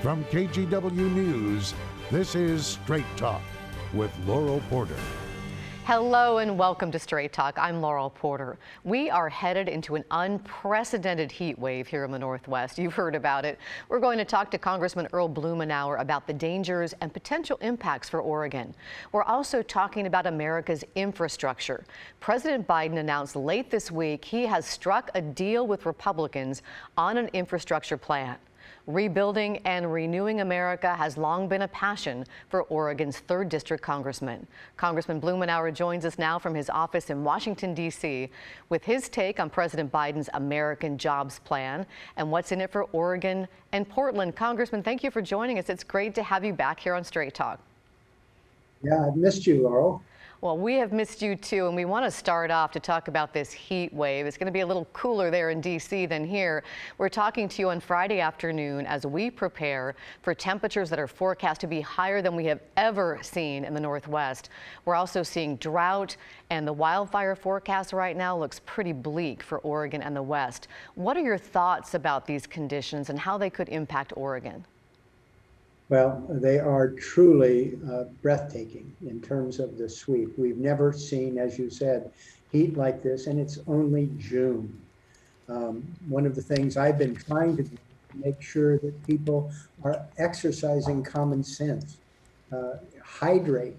From KGW News, this is Straight Talk with Laural Porter. Hello and welcome to Straight Talk. I'm Laural Porter. We are headed into an unprecedented heat wave here in the Northwest. You've heard about it. We're going to talk to Congressman Earl Blumenauer about the dangers and potential impacts for Oregon. We're also talking about America's infrastructure. President Biden announced late this week he has struck a deal with Republicans on an infrastructure plan. Rebuilding and renewing America has long been a passion for Oregon's 3rd District Congressman. Congressman Blumenauer joins us now from his office in Washington, D.C. with his take on President Biden's American Jobs Plan and what's in it for Oregon and Portland. Congressman, thank you for joining us. It's great to have you back here on Straight Talk. Yeah, I've missed you, Laurel. Well, we have missed you too, and we want to start off to talk about this heat wave. It's going to be a little cooler there in D.C. than here. We're talking to you on Friday afternoon as we prepare for temperatures that are forecast to be higher than we have ever seen in the Northwest. We're also seeing drought, and the wildfire forecast right now looks pretty bleak for Oregon and the West. What are your thoughts about these conditions and how they could impact Oregon? Well, they are truly breathtaking in terms of the sweep. We've never seen, as you said, heat like this, and it's only June. One of the things I've been trying to do to make sure that people are exercising common sense. Hydrate,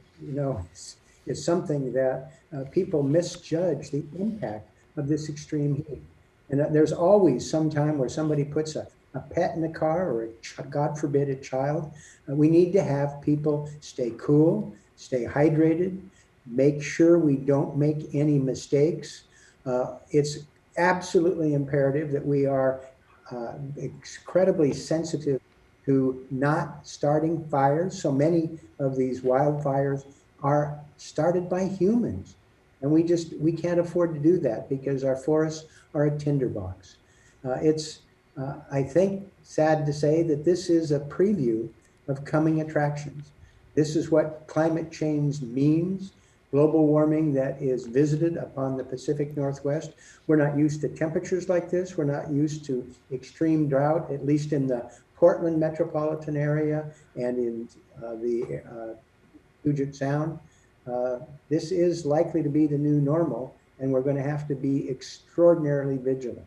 is something that people misjudge the impact of this extreme heat. And there's always some time where somebody puts a pet in the car or, God forbid, a child. We need to have people stay cool, stay hydrated, make sure we don't make any mistakes. It's absolutely imperative that we are incredibly sensitive to not starting fires. So many of these wildfires are started by humans. And we can't afford to do that because our forests are a tinderbox. I think, sad to say, that this is a preview of coming attractions. This is what climate change means, global warming that is visited upon the Pacific Northwest. We're not used to temperatures like this. We're not used to extreme drought, at least in the Portland metropolitan area and in the Puget Sound. This is likely to be the new normal, and we're going to have to be extraordinarily vigilant.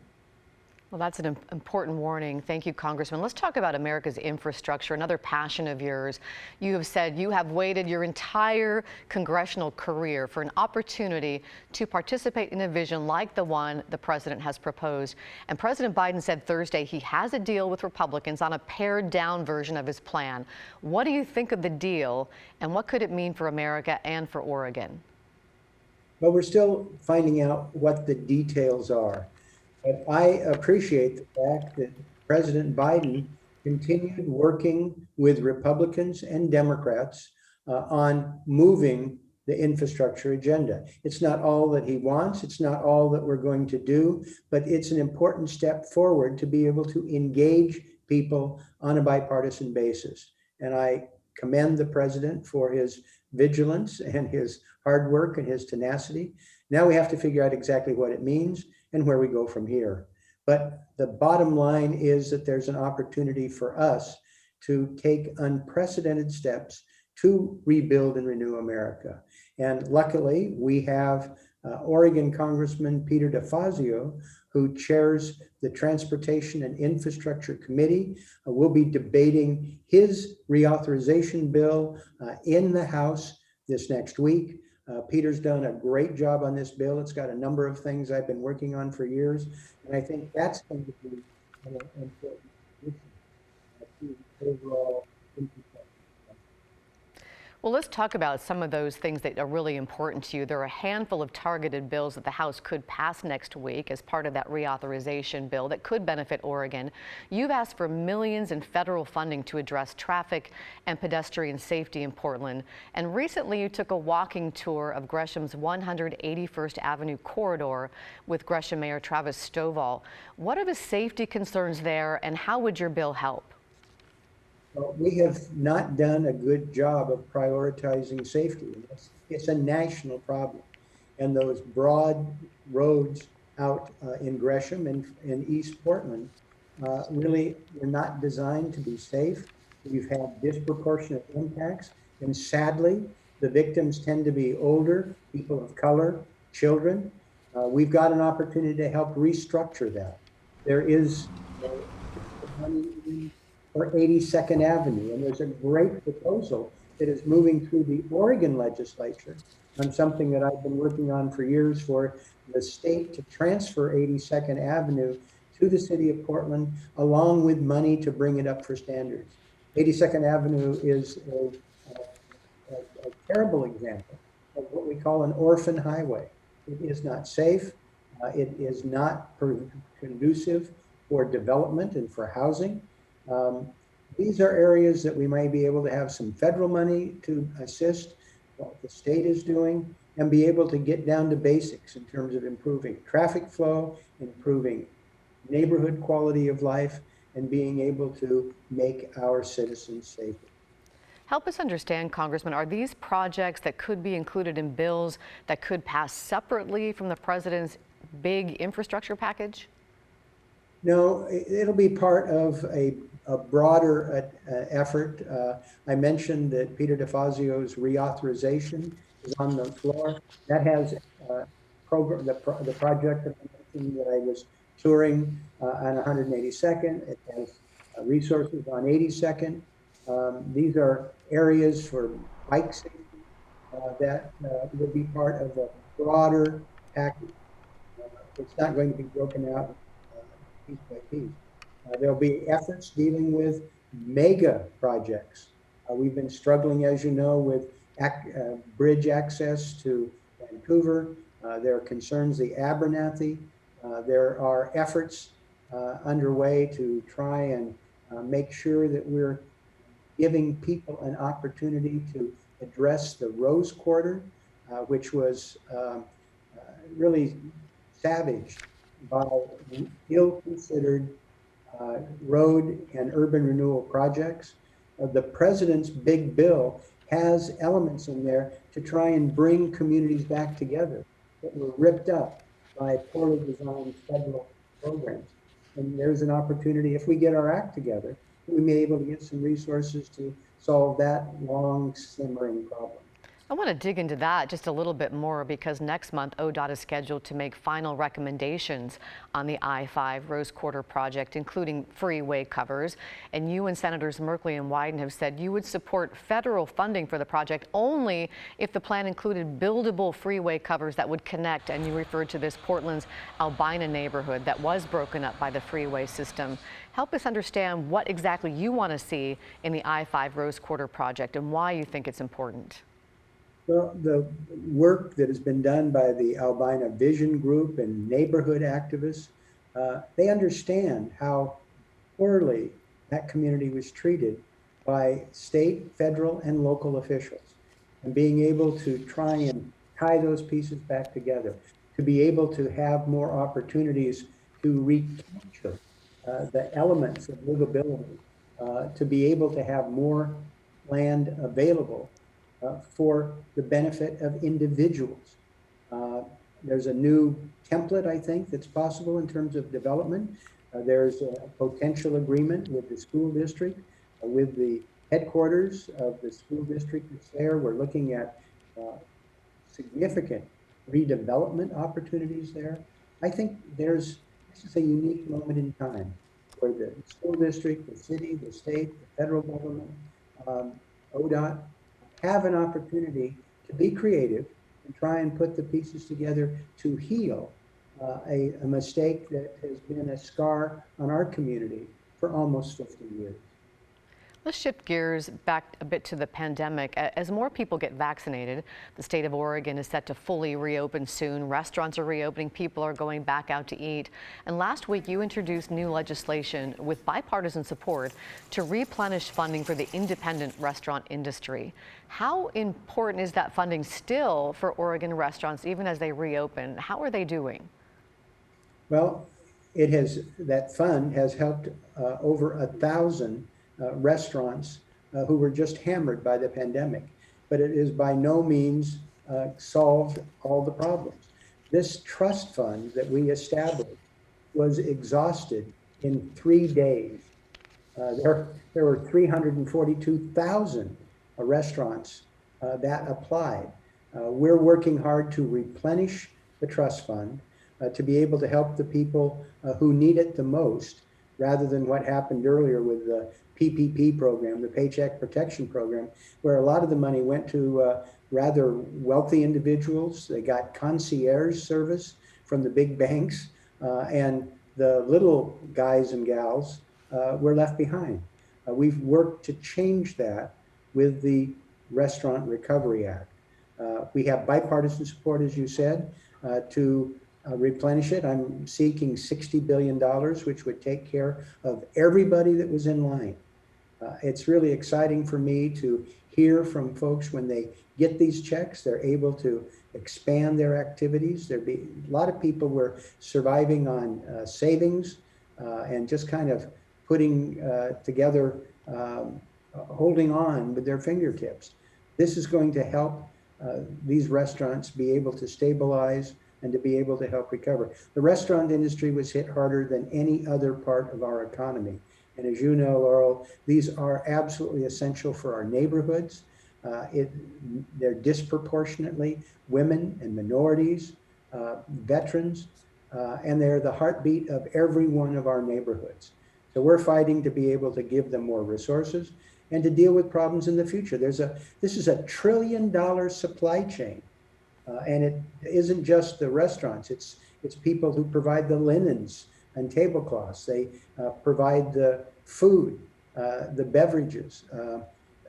Well, that's an important warning. Thank you, Congressman. Let's talk about America's infrastructure, another passion of yours. You have said you have waited your entire congressional career for an opportunity to participate in a vision like the one the president has proposed. And President Biden said Thursday he has a deal with Republicans on a pared-down version of his plan. What do you think of the deal, and what could it mean for America and for Oregon? Well, we're still finding out what the details are. But I appreciate the fact that President Biden continued working with Republicans and Democrats on moving the infrastructure agenda. It's not all that he wants. It's not all that we're going to do, but it's an important step forward to be able to engage people on a bipartisan basis. And I commend the president for his vigilance and his hard work and his tenacity. Now we have to figure out exactly what it means and where we go from here. But the bottom line is that there's an opportunity for us to take unprecedented steps to rebuild and renew America. And luckily, we have Oregon Congressman Peter DeFazio, who chairs the Transportation and Infrastructure Committee. We'll be debating his reauthorization bill in the House this next week. Peter's done a great job on this bill. It's got a number of things I've been working on for years, and I think that's going to be an important addition to the overall infrastructure. Well, let's talk about some of those things that are really important to you. There are a handful of targeted bills that the House could pass next week as part of that reauthorization bill that could benefit Oregon. You've asked for millions in federal funding to address traffic and pedestrian safety in Portland. And recently you took a walking tour of Gresham's 181st Avenue corridor with Gresham Mayor Travis Stovall. What are the safety concerns there, and how would your bill help? Well, we have not done a good job of prioritizing safety. It's a national problem. And those broad roads out in Gresham and in East Portland really were not designed to be safe. we've had disproportionate impacts, and sadly, the victims tend to be older, people of color, children. We've got an opportunity to help restructure that. There is money for 82nd Avenue, and there's a great proposal that is moving through the Oregon legislature on something that I've been working on for years for the state to transfer 82nd Avenue to the city of Portland, along with money to bring it up for standards. 82nd Avenue is a terrible example of what we call an orphan highway. It is not safe. It is not conducive for development and for housing. These are areas that we might be able to have some federal money to assist what the state is doing and be able to get down to basics in terms of improving traffic flow, improving neighborhood quality of life, and being able to make our citizens safer. Help us understand, Congressman, are these projects that could be included in bills that could pass separately from the president's big infrastructure package? No, it'll be part of a broader effort. I mentioned that Peter DeFazio's reauthorization is on the floor. That has the project that I mentioned that I was touring on 182nd. It has resources on 82nd. These are areas for bike safety that will be part of a broader package. It's not going to be broken out piece by piece. There'll be efforts dealing with mega projects. We've been struggling, as you know, with bridge access to Vancouver. There are concerns, the Abernathy. There are efforts underway to try and make sure that we're giving people an opportunity to address the Rose Quarter, which was really savaged by ill-considered road and urban renewal projects. The president's big bill has elements in there to try and bring communities back together that were ripped up by poorly designed federal programs. And there's an opportunity, if we get our act together, we may be able to get some resources to solve that long simmering problem. I want to dig into that just a little bit more because next month ODOT is scheduled to make final recommendations on the I-5 Rose Quarter project, including freeway covers. And you and Senators Merkley and Wyden have said you would support federal funding for the project only if the plan included buildable freeway covers that would connect. And you referred to this Portland's Albina neighborhood that was broken up by the freeway system. Help us understand what exactly you want to see in the I-5 Rose Quarter project and why you think it's important. Well, the work that has been done by the Albina Vision Group and neighborhood activists, they understand how poorly that community was treated by state, federal, and local officials. And being able to try and tie those pieces back together, to be able to have more opportunities to recapture the elements of livability, to be able to have more land available for the benefit of individuals. There's a new template, I think, that's possible in terms of development. There's a potential agreement with the school district, with the headquarters of the school district that's there. We're looking at significant redevelopment opportunities there. I think this is a unique moment in time where the school district, the city, the state, the federal government, ODOT, have an opportunity to be creative and try and put the pieces together to heal a mistake that has been a scar on our community for almost 50 years. Let's shift gears back a bit to the pandemic. As more people get vaccinated, the state of Oregon is set to fully reopen soon. Restaurants are reopening, people are going back out to eat. And last week you introduced new legislation with bipartisan support to replenish funding for the independent restaurant industry. How important is that funding still for Oregon restaurants even as they reopen? How are they doing? Well, that fund has helped over 1,000 restaurants who were just hammered by the pandemic, but it is by no means solved all the problems. This trust fund that we established was exhausted in 3 days. There were 342,000 restaurants that applied. We're working hard to replenish the trust fund to be able to help the people who need it the most, rather than what happened earlier with the PPP program, the Paycheck Protection Program, where a lot of the money went to rather wealthy individuals. They got concierge service from the big banks, and the little guys and gals were left behind. We've worked to change that with the Restaurant Recovery Act. We have bipartisan support, as you said, to replenish it. I'm seeking $60 billion, which would take care of everybody that was in line. It's really exciting for me to hear from folks when they get these checks, they're able to expand their activities. A lot of people were surviving on savings and just kind of putting together, holding on with their fingertips. This is going to help these restaurants be able to stabilize and to be able to help recover. The restaurant industry was hit harder than any other part of our economy. And as you know, Laurel, these are absolutely essential for our neighborhoods. They're disproportionately women and minorities, veterans, and they're the heartbeat of every one of our neighborhoods. So we're fighting to be able to give them more resources and to deal with problems in the future. This is a $1 trillion supply chain. And it isn't just the restaurants, it's people who provide the linens and tablecloths. They provide the food, the beverages.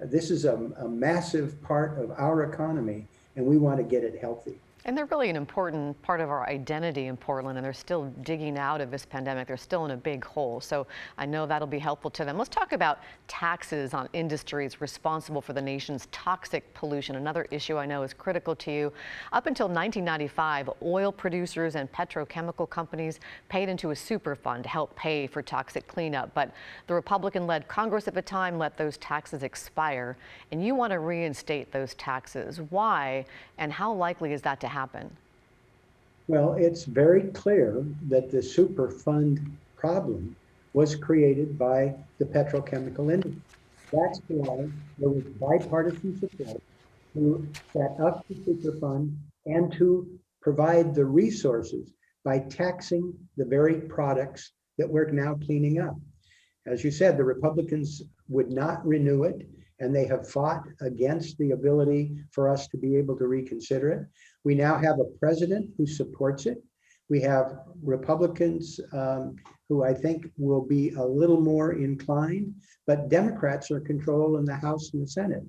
This is a massive part of our economy, and we want to get it healthy. And they're really an important part of our identity in Portland, and they're still digging out of this pandemic. They're still in a big hole. So I know that'll be helpful to them. Let's talk about taxes on industries responsible for the nation's toxic pollution. Another issue I know is critical to you. Up until 1995, oil producers and petrochemical companies paid into a super fund to help pay for toxic cleanup. But the Republican-led Congress at the time let those taxes expire, and you want to reinstate those taxes. Why, and how likely is that to happen? Well, it's very clear that the Superfund problem was created by the petrochemical industry. That's why there was bipartisan support to set up the Superfund and to provide the resources by taxing the very products that we're now cleaning up. As you said, the Republicans would not renew it, and they have fought against the ability for us to be able to reconsider it. We now have a president who supports it. We have Republicans who I think will be a little more inclined, but Democrats are control in the House and the Senate.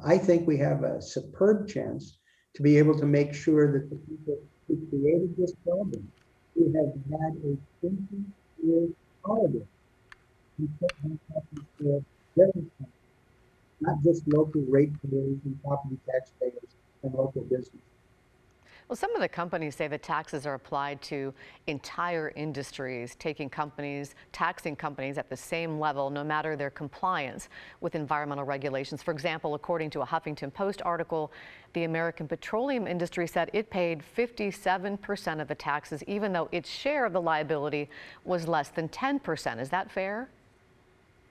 I think we have a superb chance to be able to make sure that the people who created this problem, who have had a 20-year holiday, not just local ratepayers and property taxpayers and local business. Well, some of the companies say the taxes are applied to entire industries, taxing companies at the same level, no matter their compliance with environmental regulations. For example, according to a Huffington Post article, the American petroleum industry said it paid 57% of the taxes, even though its share of the liability was less than 10%. Is that fair?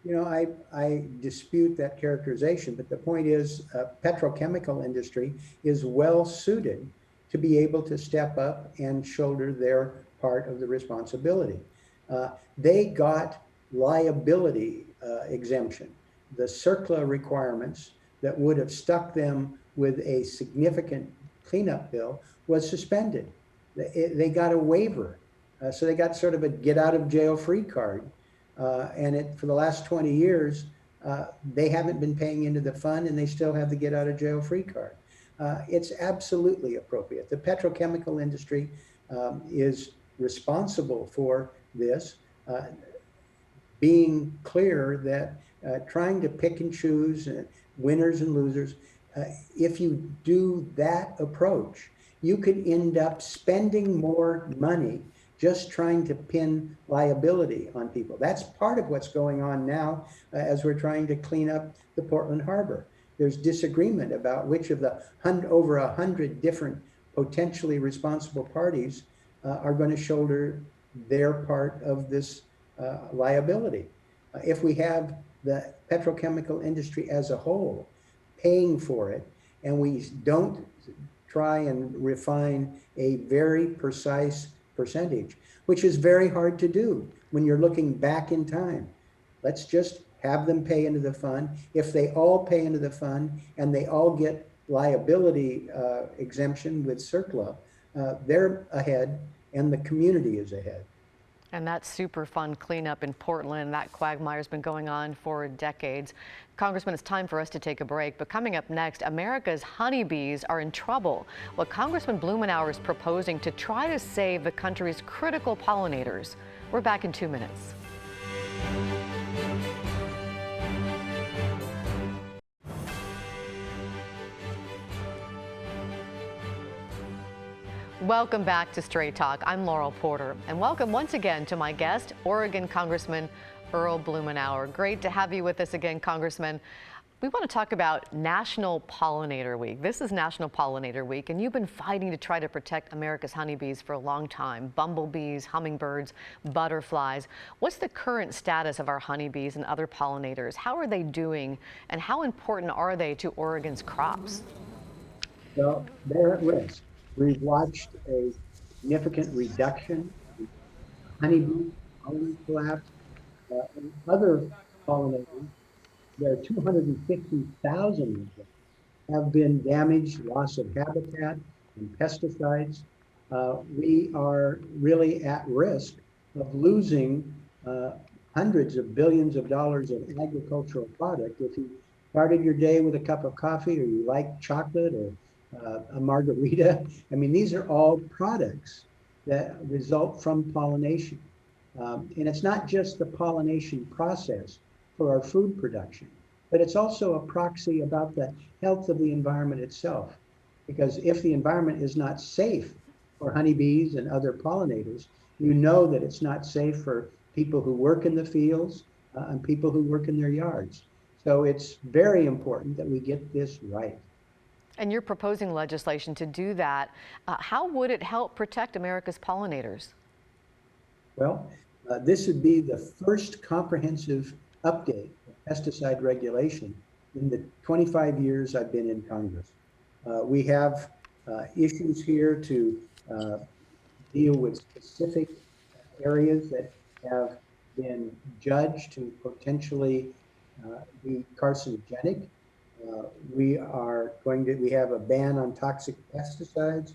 You know, I dispute that characterization, but the point is, petrochemical industry is well suited to be able to step up and shoulder their part of the responsibility. They got liability exemption. The CERCLA requirements that would have stuck them with a significant cleanup bill was suspended. They got a waiver. So they got sort of a get out of jail free card. And for the last 20 years, they haven't been paying into the fund, and they still have the get out of jail free card. It's absolutely appropriate. The petrochemical industry is responsible for this, being clear that trying to pick and choose winners and losers, if you do that approach, you could end up spending more money just trying to pin liability on people. That's part of what's going on now as we're trying to clean up the Portland Harbor. There's disagreement about which of the over 100 different potentially responsible parties are going to shoulder their part of this liability. If we have the petrochemical industry as a whole paying for it, and we don't try and refine a very precise percentage, which is very hard to do when you're looking back in time. Let's just have them pay into the fund. If they all pay into the fund and they all get liability exemption with CERCLA, they're ahead and the community is ahead. And that Superfund cleanup in Portland, that quagmire's been going on for decades. Congressman, it's time for us to take a break. But coming up next, America's honeybees are in trouble. What Congressman Blumenauer is proposing to try to save the country's critical pollinators. We're back in 2 minutes. Welcome back to Straight Talk. I'm Laural Porter, and welcome once again to my guest, Oregon Congressman Earl Blumenauer. Great to have you with us again, Congressman. We want to talk about National Pollinator Week. This is National Pollinator Week, and you've been fighting to try to protect America's honeybees for a long time. Bumblebees, hummingbirds, butterflies. What's the current status of our honeybees and other pollinators? How are they doing, and how important are they to Oregon's crops? Well, they're at risk. We've watched a significant reduction in honeybee, pollen collapse, and other pollinators. There are 250,000 of them have been damaged, loss of habitat, and pesticides. We are really at risk of losing hundreds of billions of dollars of agricultural product. If you started your day with a cup of coffee, or you like chocolate, or a margarita. I mean, these are all products that result from pollination. And it's not just the pollination process for our food production, but it's also a proxy about the health of the environment itself. Because if the environment is not safe for honeybees and other pollinators, you know that it's not safe for people who work in the fields and people who work in their yards. So it's very important that we get this right. And you're proposing legislation to do that. How would it help protect America's pollinators? Well, this would be the first comprehensive update of pesticide regulation in the 25 years I've been in Congress. We have issues here to deal with specific areas that have been judged to potentially be carcinogenic. We have a ban on toxic pesticides.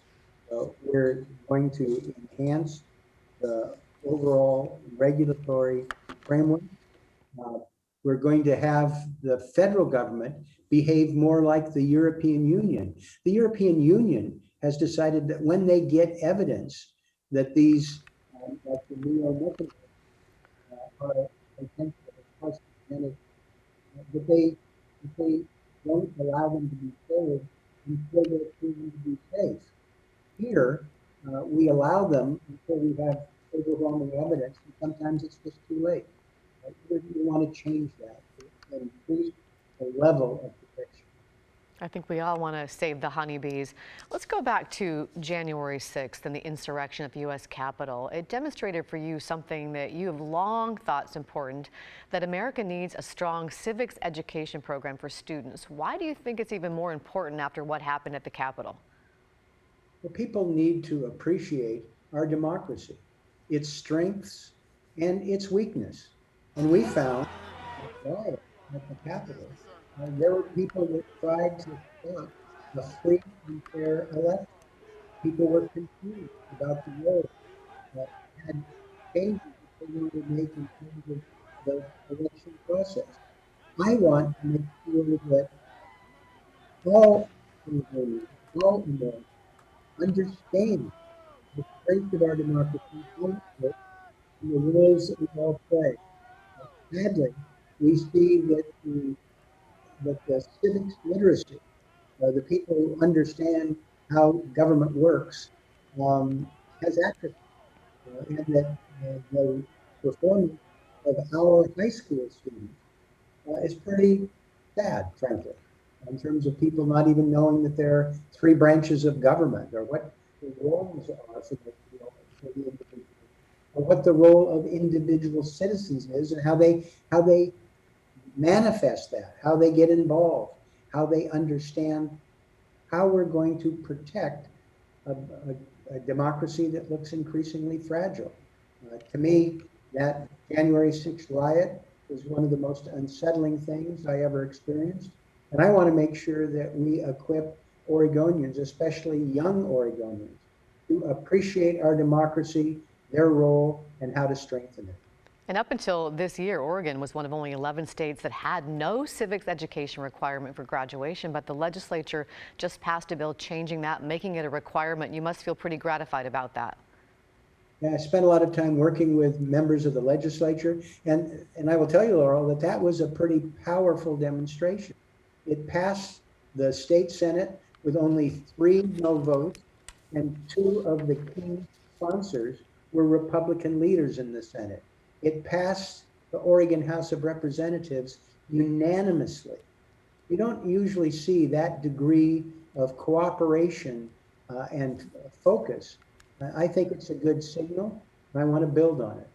We're going to enhance the overall regulatory framework. We're going to have the federal government behave more like the European Union. The European Union has decided that when they get evidence that these, like the neonicotinoids, are potentially carcinogenic, that they don't allow them to be sold until they're proven to be safe. Here, we allow them until we have overwhelming evidence, and sometimes it's just too late. We want to change that and increase the level of protection. I think we all want to save the honeybees. Let's go back to January 6th and the insurrection at the U.S. Capitol. It demonstrated for you something that you have long thought is important, that America needs a strong civics education program for students. Why do you think it's even more important after what happened at the Capitol? Well, people need to appreciate our democracy, its strengths and its weakness. And we found at the Capitol, there were people that tried to stop a free and fair election. People were confused about the role that had changes that they wanted to make in terms of the election process. I want to make sure that all Americans understand the strength of our democracy and the roles that we all play. Sadly, we see that the civics literacy, the people who understand how government works, has atrophied, and that the performance of our high school students is pretty sad, frankly, in terms of people not even knowing that there are 3 branches of government or what the roles are for the individual. what the role of individual citizens is and how they manifest that, how they get involved, how they understand how we're going to protect a democracy that looks increasingly fragile. To me, that January 6th riot was one of the most unsettling things I ever experienced. And I want to make sure that we equip Oregonians, especially young Oregonians, to appreciate our democracy, their role, and how to strengthen it. And up until this year, Oregon was one of only 11 states that had no civics education requirement for graduation, but the legislature just passed a bill changing that, making it a requirement. You must feel pretty gratified about that. Yeah, I spent a lot of time working with members of the legislature, and I will tell you, Laurel, that that was a pretty powerful demonstration. It passed the state Senate with only 3 no votes, and 2 of the key sponsors were Republican leaders in the Senate. It passed the Oregon House of Representatives unanimously. You don't usually see that degree of cooperation and focus. I think it's a good signal, and I want to build on it.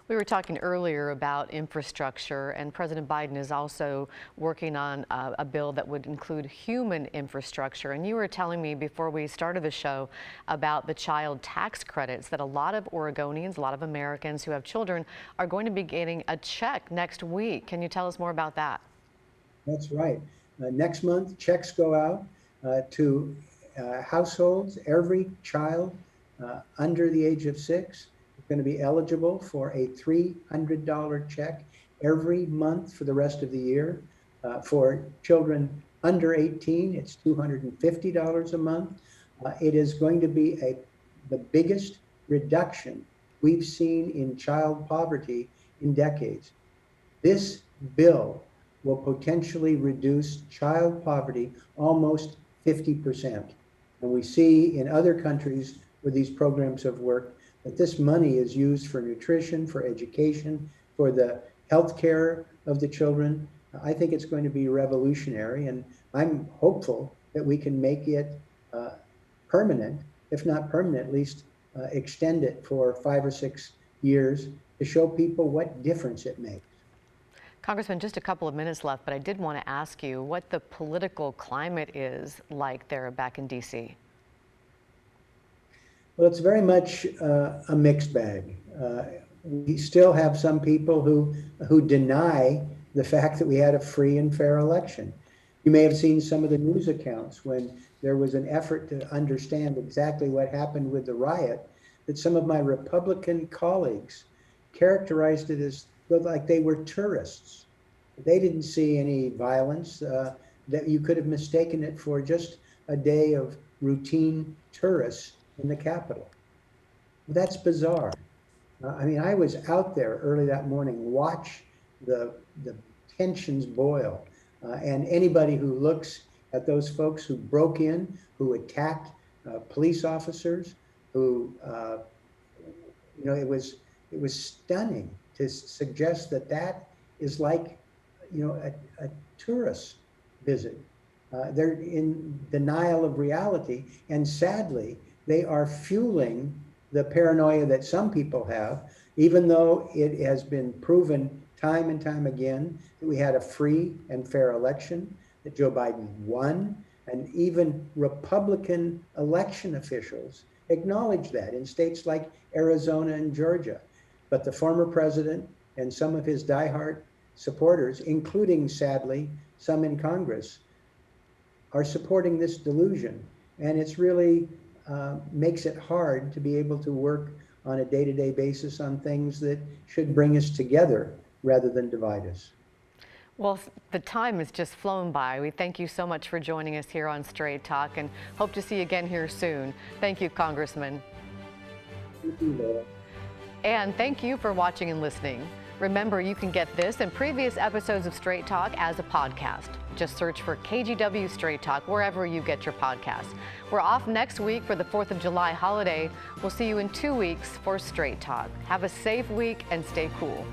We were talking earlier about infrastructure, and President Biden is also working on a bill that would include human infrastructure. And you were telling me before we started the show about the child tax credits that a lot of Oregonians, a lot of Americans who have children are going to be getting a check next week. Can you tell us more about that? That's right. Next month, checks go out to households. Every child under the age of 6 going to be eligible for a $300 check every month for the rest of the year. For children under 18, it's $250 a month. It is going to be the biggest reduction we've seen in child poverty in decades. This bill will potentially reduce child poverty almost 50%. And we see in other countries where these programs have worked that this money is used for nutrition, for education, for the health care of the children. I think it's going to be revolutionary, and I'm hopeful that we can make it permanent, if not permanent, at least extend it for 5 or 6 years to show people what difference it makes. Congressman, just a couple of minutes left, but I did want to ask you what the political climate is like there back in D.C. Well, it's very much a mixed bag. We still have some people who deny the fact that we had a free and fair election. You may have seen some of the news accounts when there was an effort to understand exactly what happened with the riot, that some of my Republican colleagues characterized it as like they were tourists. They didn't see any violence, that you could have mistaken it for just a day of routine tourists in the Capitol. That's bizarre. I mean, I was out there early that morning, watch the tensions boil. And anybody who looks at those folks who broke in, who attacked police officers, who, it was stunning to suggest that that is like, a tourist visit. They're in denial of reality, and sadly, they are fueling the paranoia that some people have, even though it has been proven time and time again that we had a free and fair election, that Joe Biden won, and even Republican election officials acknowledge that in states like Arizona and Georgia. But the former president and some of his diehard supporters, including, sadly, some in Congress, are supporting this delusion. And it's really makes it hard to be able to work on a day-to-day basis on things that should bring us together rather than divide us. Well, the time has just flown by. We thank you so much for joining us here on Straight Talk and hope to see you again here soon. Thank you, Congressman. Thank you, Laura. And thank you for watching and listening. Remember, you can get this and previous episodes of Straight Talk as a podcast. Just search for KGW Straight Talk wherever you get your podcasts. We're off next week for the 4th of July holiday. We'll see you in 2 weeks for Straight Talk. Have a safe week and stay cool.